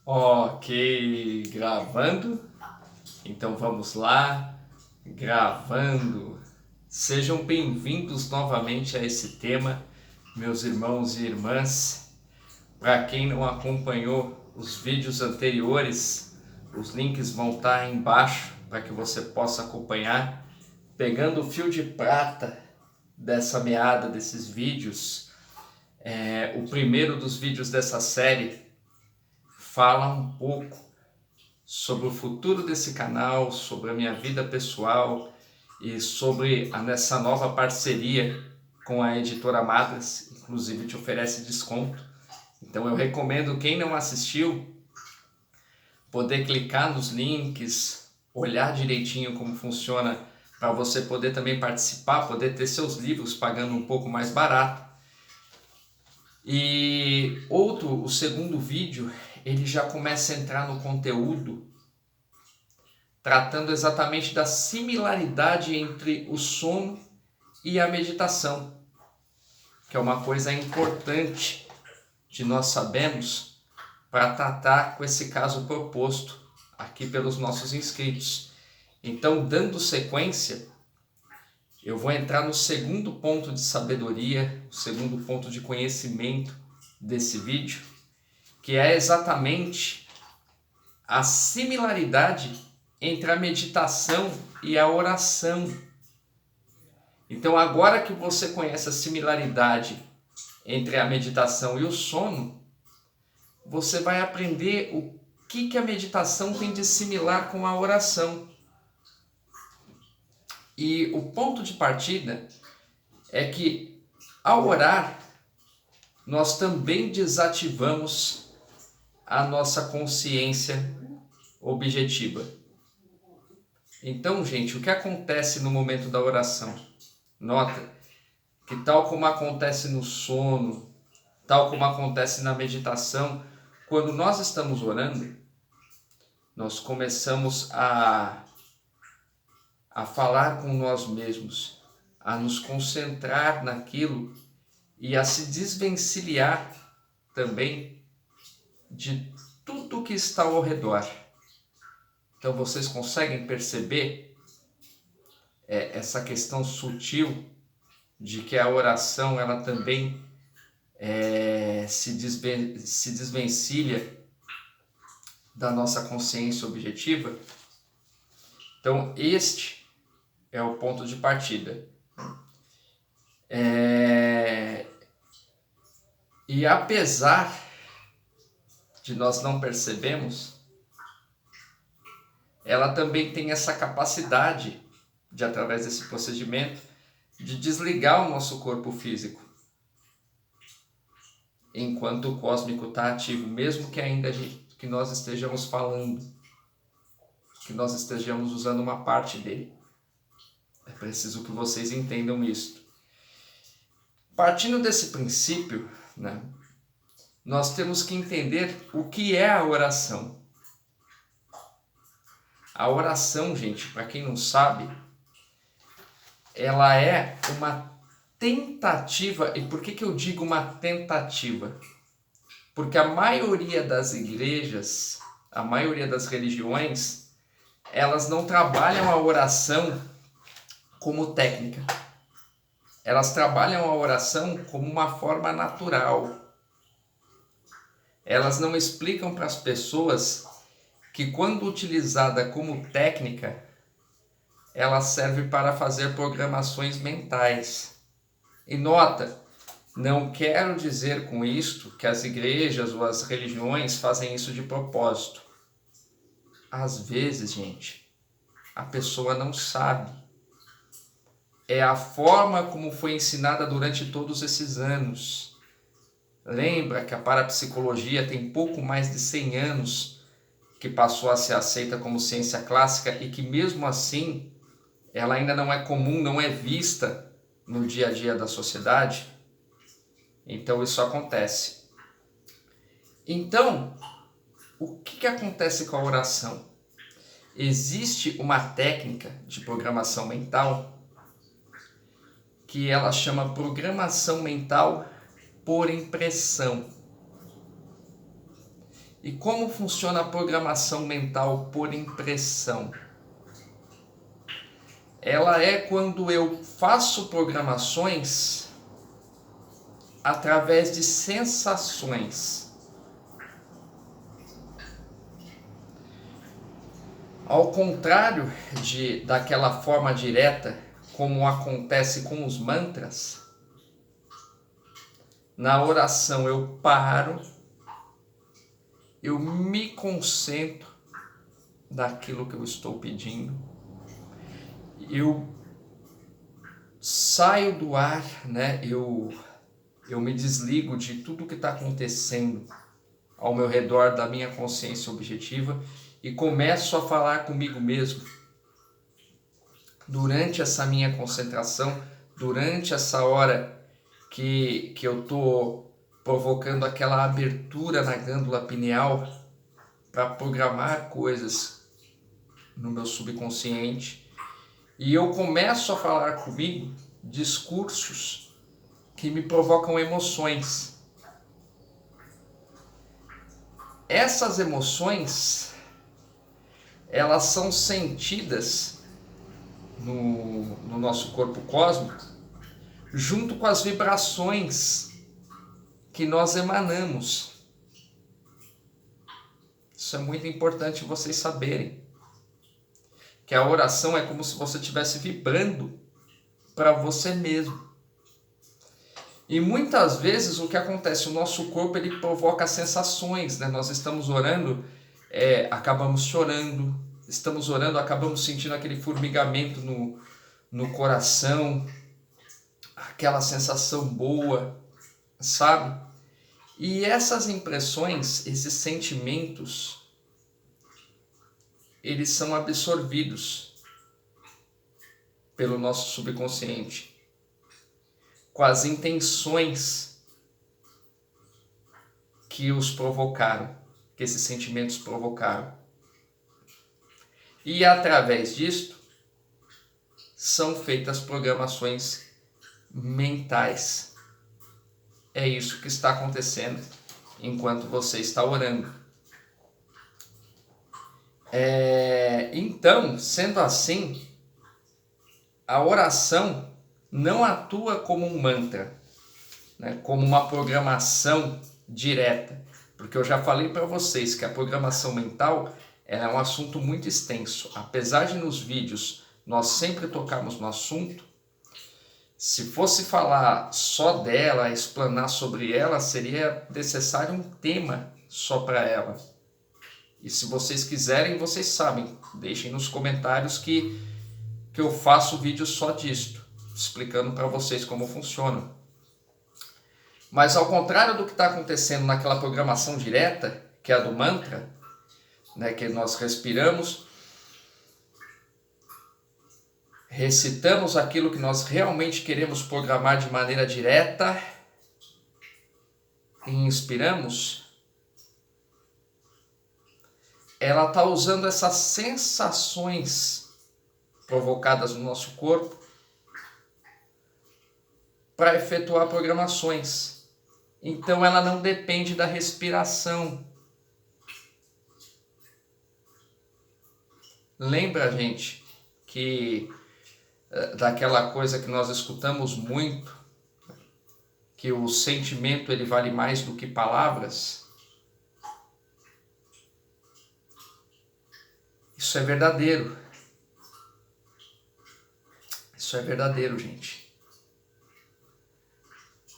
Ok, gravando. Então vamos lá, gravando. Sejam bem-vindos novamente a esse tema, meus irmãos e irmãs. Para quem não acompanhou os vídeos anteriores, os links vão estar aí embaixo para que você possa acompanhar. Pegando o fio de prata dessa meada desses vídeos, o primeiro dos vídeos dessa série fala um pouco sobre o futuro desse canal, sobre a minha vida pessoal e sobre essa nova parceria com a editora Madras, inclusive te oferece desconto. Então eu recomendo quem não assistiu poder clicar nos links, olhar direitinho como funciona para você poder também participar, poder ter seus livros pagando um pouco mais barato. E o segundo vídeo, ele já começa a entrar no conteúdo tratando exatamente da similaridade entre o sono e a meditação, que é uma coisa importante de nós sabermos para tratar com esse caso proposto aqui pelos nossos inscritos. Então, dando sequência, eu vou entrar no segundo ponto de sabedoria, o segundo ponto de conhecimento desse vídeo, que é exatamente a similaridade entre a meditação e a oração. Então, agora que você conhece a similaridade entre a meditação e o sono, você vai aprender o que a meditação tem de similar com a oração. E o ponto de partida é que, ao orar, nós também desativamos a nossa consciência objetiva. Então, gente, o que acontece no momento da oração? Nota que tal como acontece no sono, tal como acontece na meditação, quando nós estamos orando, nós começamos a falar com nós mesmos, a nos concentrar naquilo e a se desvencilhar também de tudo que está ao redor. Então vocês conseguem perceber essa questão sutil de que a oração ela também se desvencilha da nossa consciência objetiva? Então este é o ponto de partida. E apesar de nós não percebermos, ela também tem essa capacidade de, através desse procedimento, de desligar o nosso corpo físico, enquanto o cósmico está ativo, mesmo que ainda que nós estejamos falando, que nós estejamos usando uma parte dele. É preciso que vocês entendam isso. Partindo desse princípio, né, nós temos que entender o que é a oração. A oração, gente, para quem não sabe, ela é uma tentativa. E por que eu digo uma tentativa? Porque a maioria das igrejas, a maioria das religiões, elas não trabalham a oração como técnica. Elas trabalham a oração como uma forma natural. Elas não explicam para as pessoas que, quando utilizada como técnica, ela serve para fazer programações mentais. E nota, não quero dizer com isto que as igrejas ou as religiões fazem isso de propósito. Às vezes, gente, a pessoa não sabe. É a forma como foi ensinada durante todos esses anos. Lembra que a parapsicologia tem pouco mais de 100 anos que passou a ser aceita como ciência clássica e que mesmo assim ela ainda não é comum, não é vista no dia a dia da sociedade? Então isso acontece. Então, o que acontece com a oração? Existe uma técnica de programação mental que ela chama programação mental por impressão. E como funciona a programação mental por impressão? Ela é quando eu faço programações através de sensações. Ao contrário daquela forma direta, como acontece com os mantras, na oração eu paro, eu me concentro naquilo que eu estou pedindo, eu saio do ar, né? Eu me desligo de tudo que está acontecendo ao meu redor, da minha consciência objetiva, e começo a falar comigo mesmo. Durante essa minha concentração, durante essa hora que eu estou provocando aquela abertura na glândula pineal para programar coisas no meu subconsciente, e eu começo a falar comigo discursos que me provocam emoções. Essas emoções, elas são sentidas no nosso corpo cósmico, junto com as vibrações que nós emanamos. Isso é muito importante vocês saberem. Que a oração é como se você estivesse vibrando para você mesmo. E muitas vezes o que acontece, o nosso corpo ele provoca sensações, né? Nós estamos orando, acabamos chorando, estamos orando, acabamos sentindo aquele formigamento no coração, aquela sensação boa, sabe? E essas impressões, esses sentimentos, eles são absorvidos pelo nosso subconsciente, com as intenções que os provocaram, que esses sentimentos provocaram. E através disto, são feitas programações mentais. É isso que está acontecendo enquanto você está orando. Então, sendo assim, a oração não atua como um mantra, né, como uma programação direta, porque eu já falei para vocês que a programação mental é um assunto muito extenso. Apesar de nos vídeos nós sempre tocarmos no assunto, se fosse falar só dela, explanar sobre ela, seria necessário um tema só para ela. E se vocês quiserem, vocês sabem, deixem nos comentários que eu faço vídeo só disto, explicando para vocês como funciona. Mas ao contrário do que está acontecendo naquela programação direta, que é a do mantra, né, que nós respiramos, recitamos aquilo que nós realmente queremos programar de maneira direta e inspiramos, ela está usando essas sensações provocadas no nosso corpo para efetuar programações. Então ela não depende da respiração. Lembra, gente, que daquela coisa que nós escutamos muito, que o sentimento ele vale mais do que palavras? Isso é verdadeiro. Isso é verdadeiro, gente.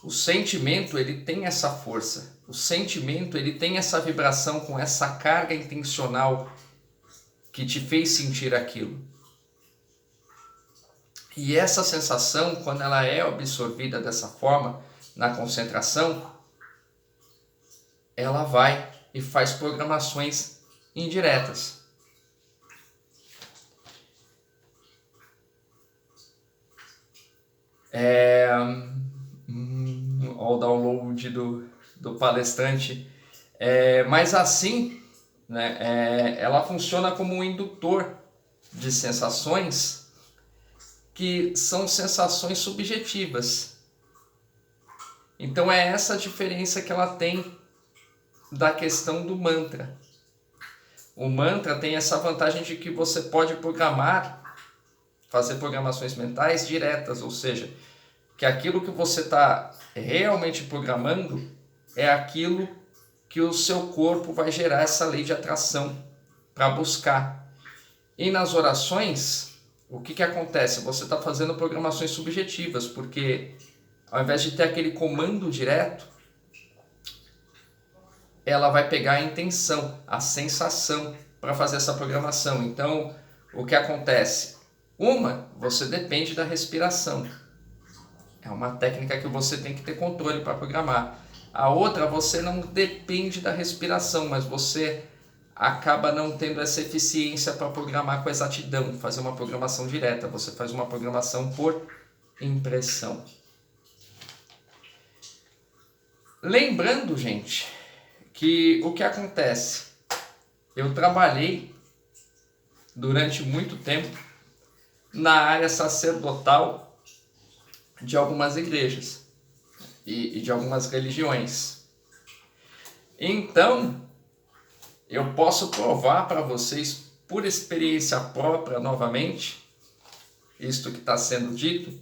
O sentimento, ele tem essa força. O sentimento, ele tem essa vibração com essa carga intencional que te fez sentir aquilo. E essa sensação, quando ela é absorvida dessa forma, na concentração, ela vai e faz programações indiretas. O download do palestrante. Mas assim, né, ela funciona como um indutor de sensações que são sensações subjetivas. Então é essa a diferença que ela tem da questão do mantra. O mantra tem essa vantagem de que você pode programar, fazer programações mentais diretas, ou seja, que aquilo que você está realmente programando é aquilo que o seu corpo vai gerar essa lei de atração para buscar. E nas orações, o que acontece? Você está fazendo programações subjetivas, porque ao invés de ter aquele comando direto, ela vai pegar a intenção, a sensação para fazer essa programação. Então, o que acontece? Você depende da respiração. É uma técnica que você tem que ter controle para programar. A outra, você não depende da respiração, mas você acaba não tendo essa eficiência para programar com exatidão, fazer uma programação direta. Você faz uma programação por impressão. Lembrando, gente, que o que acontece? Eu trabalhei durante muito tempo na área sacerdotal de algumas igrejas e de algumas religiões. Então, eu posso provar para vocês, por experiência própria, novamente, isto que está sendo dito,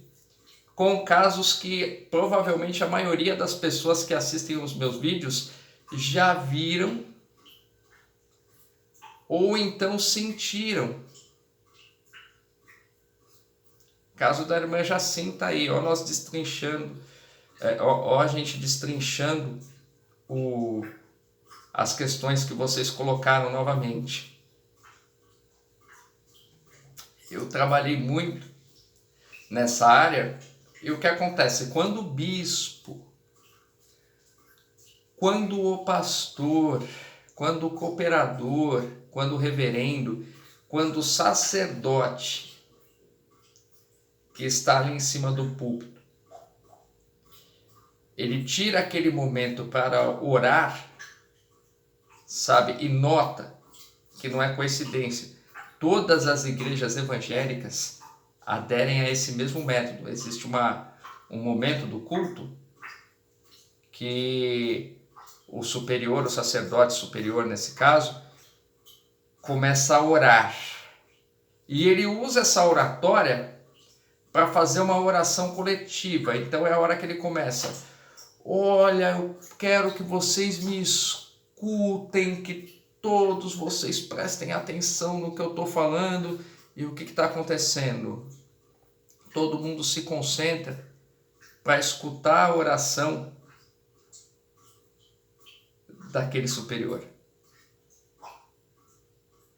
com casos que provavelmente a maioria das pessoas que assistem os meus vídeos já viram ou então sentiram. Caso da irmã Jacinta aí, ó, nós destrinchando, a gente destrinchando as questões que vocês colocaram novamente. Eu trabalhei muito nessa área e o que acontece? Quando o bispo, quando o pastor, quando o cooperador, quando o reverendo, quando o sacerdote que está ali em cima do púlpito, ele tira aquele momento para orar, sabe, e nota que não é coincidência, todas as igrejas evangélicas aderem a esse mesmo método. Existe um momento do culto que o superior, o sacerdote superior nesse caso, começa a orar. E ele usa essa oratória para fazer uma oração coletiva. Então é a hora que ele começa: olha, eu quero que vocês me escutem, que todos vocês prestem atenção no que eu estou falando. E o que está acontecendo? Todo mundo se concentra para escutar a oração daquele superior.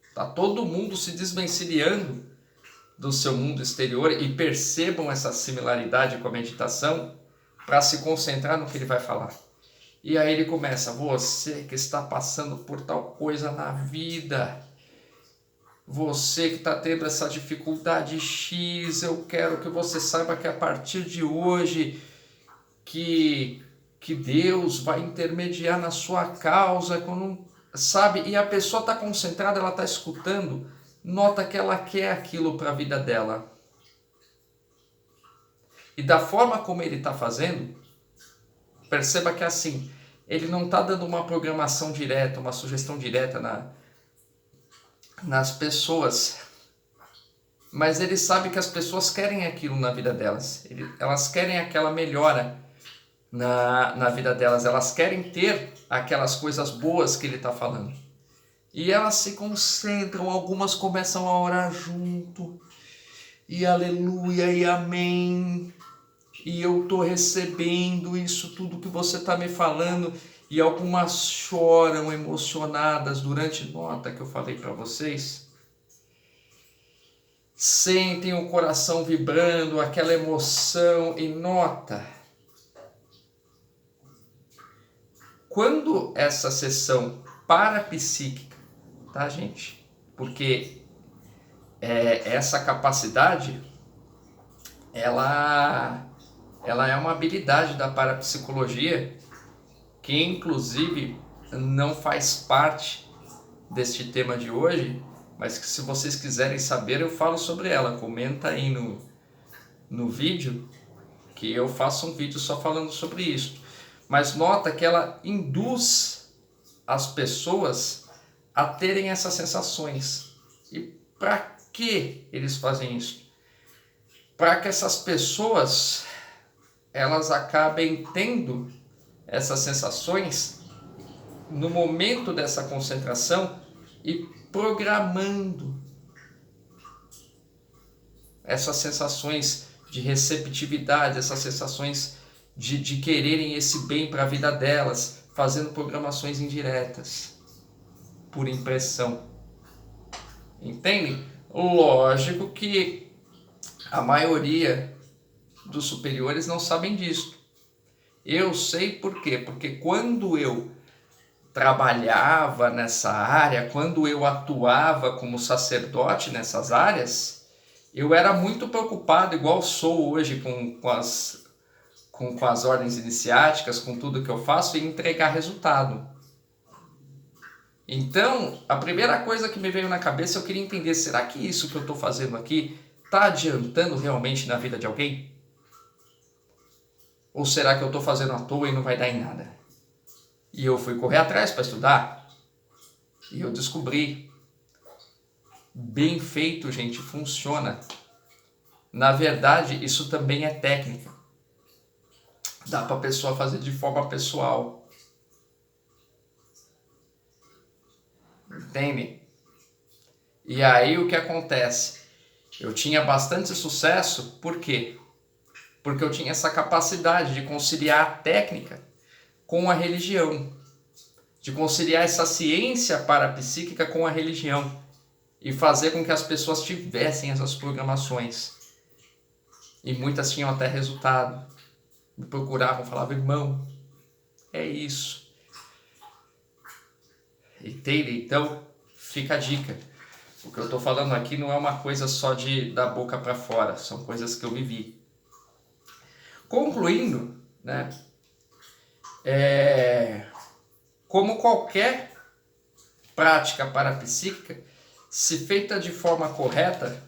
Está todo mundo se desvencilhando do seu mundo exterior e percebam essa similaridade com a meditação para se concentrar no que ele vai falar. E aí ele começa: você que está passando por tal coisa na vida, você que está tendo essa dificuldade X, eu quero que você saiba que a partir de hoje que Deus vai intermediar na sua causa, sabe? E a pessoa está concentrada, ela está escutando, nota que ela quer aquilo para a vida dela. E da forma como ele está fazendo, perceba que assim, ele não está dando uma programação direta, uma sugestão direta nas pessoas, mas ele sabe que as pessoas querem aquilo na vida delas, elas querem aquela melhora na vida delas, elas querem ter aquelas coisas boas que ele está falando. E elas se concentram, algumas começam a orar junto, e aleluia, e amém, e eu estou recebendo isso tudo que você está me falando, e algumas choram emocionadas durante, nota que eu falei para vocês, sentem o coração vibrando, aquela emoção, e nota, quando essa sessão parapsíquica, tá, gente? Porque essa capacidade, ela é uma habilidade da parapsicologia que, inclusive, não faz parte deste tema de hoje, mas que, se vocês quiserem saber, eu falo sobre ela. Comenta aí no vídeo, que eu faço um vídeo só falando sobre isso. Mas nota que ela induz as pessoas a terem essas sensações. E para que eles fazem isso? Para que essas pessoas elas acabem tendo essas sensações no momento dessa concentração e programando essas sensações de receptividade, essas sensações de quererem esse bem para a vida delas, fazendo programações indiretas, por impressão. Entendem? Lógico que a maioria dos superiores não sabem disso. Eu sei por quê? Porque quando eu trabalhava nessa área, quando eu atuava como sacerdote nessas áreas, eu era muito preocupado, igual sou hoje com as ordens iniciáticas, com tudo que eu faço, em entregar resultado. Então, a primeira coisa que me veio na cabeça, eu queria entender, será que isso que eu estou fazendo aqui está adiantando realmente na vida de alguém? Ou será que eu estou fazendo à toa e não vai dar em nada? E eu fui correr atrás para estudar. E eu descobri. Bem feito, gente, funciona. Na verdade, isso também é técnica. Dá para a pessoa fazer de forma pessoal. Entende? E aí o que acontece? Eu tinha bastante sucesso, por quê? Porque eu tinha essa capacidade de conciliar a técnica com a religião, de conciliar essa ciência parapsíquica com a religião e fazer com que as pessoas tivessem essas programações. E muitas tinham até resultado. Me procuravam, falavam, irmão, é isso. Entende? Então, fica a dica. O que eu estou falando aqui não é uma coisa só da boca para fora, são coisas que eu vivi. Concluindo, né? Como qualquer prática parapsíquica, se feita de forma correta,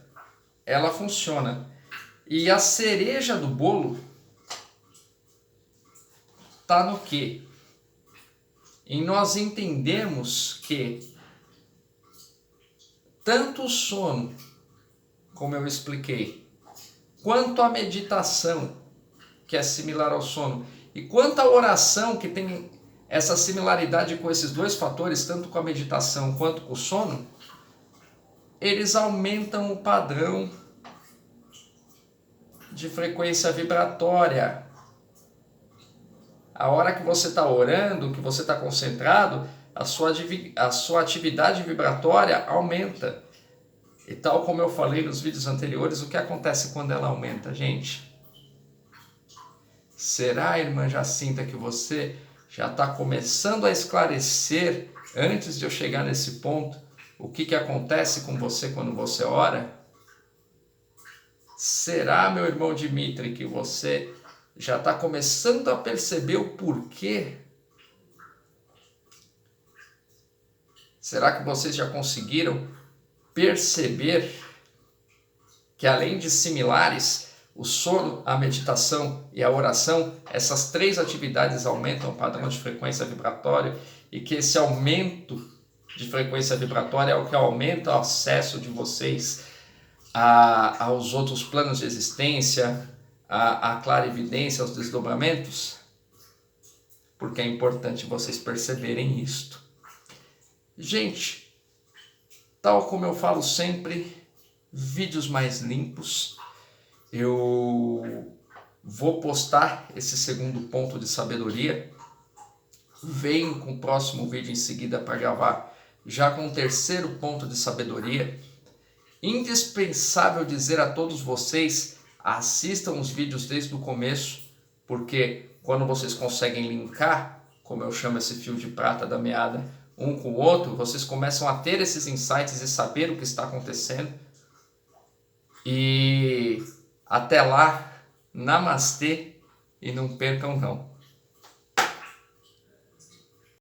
ela funciona. E a cereja do bolo está no quê? Em nós entendermos que tanto o sono, como eu expliquei, quanto a meditação, que é similar ao sono, e quanto a oração, que tem essa similaridade com esses dois fatores, tanto com a meditação quanto com o sono, eles aumentam o padrão de frequência vibratória. A hora que você está orando, que você está concentrado, a sua atividade vibratória aumenta. E tal como eu falei nos vídeos anteriores, o que acontece quando ela aumenta, gente? Será, irmã Jacinta, que você já está começando a esclarecer, antes de eu chegar nesse ponto, o que acontece com você quando você ora? Será, meu irmão Dimitri, que você já está começando a perceber o porquê? Será que vocês já conseguiram perceber que, além de similares, o sono, a meditação e a oração, essas três atividades aumentam o padrão de frequência vibratória e que esse aumento de frequência vibratória é o que aumenta o acesso de vocês aos outros planos de existência, a clarividência, aos desdobramentos? Porque é importante vocês perceberem isto. Gente, tal como eu falo sempre, vídeos mais limpos. Eu vou postar esse segundo ponto de sabedoria. Venho com o próximo vídeo em seguida para gravar já com o terceiro ponto de sabedoria. Indispensável dizer a todos vocês, assistam os vídeos desde o começo, porque quando vocês conseguem linkar, como eu chamo esse fio de prata da meada, um com o outro, vocês começam a ter esses insights e saber o que está acontecendo. E até lá, namastê, e não percam não.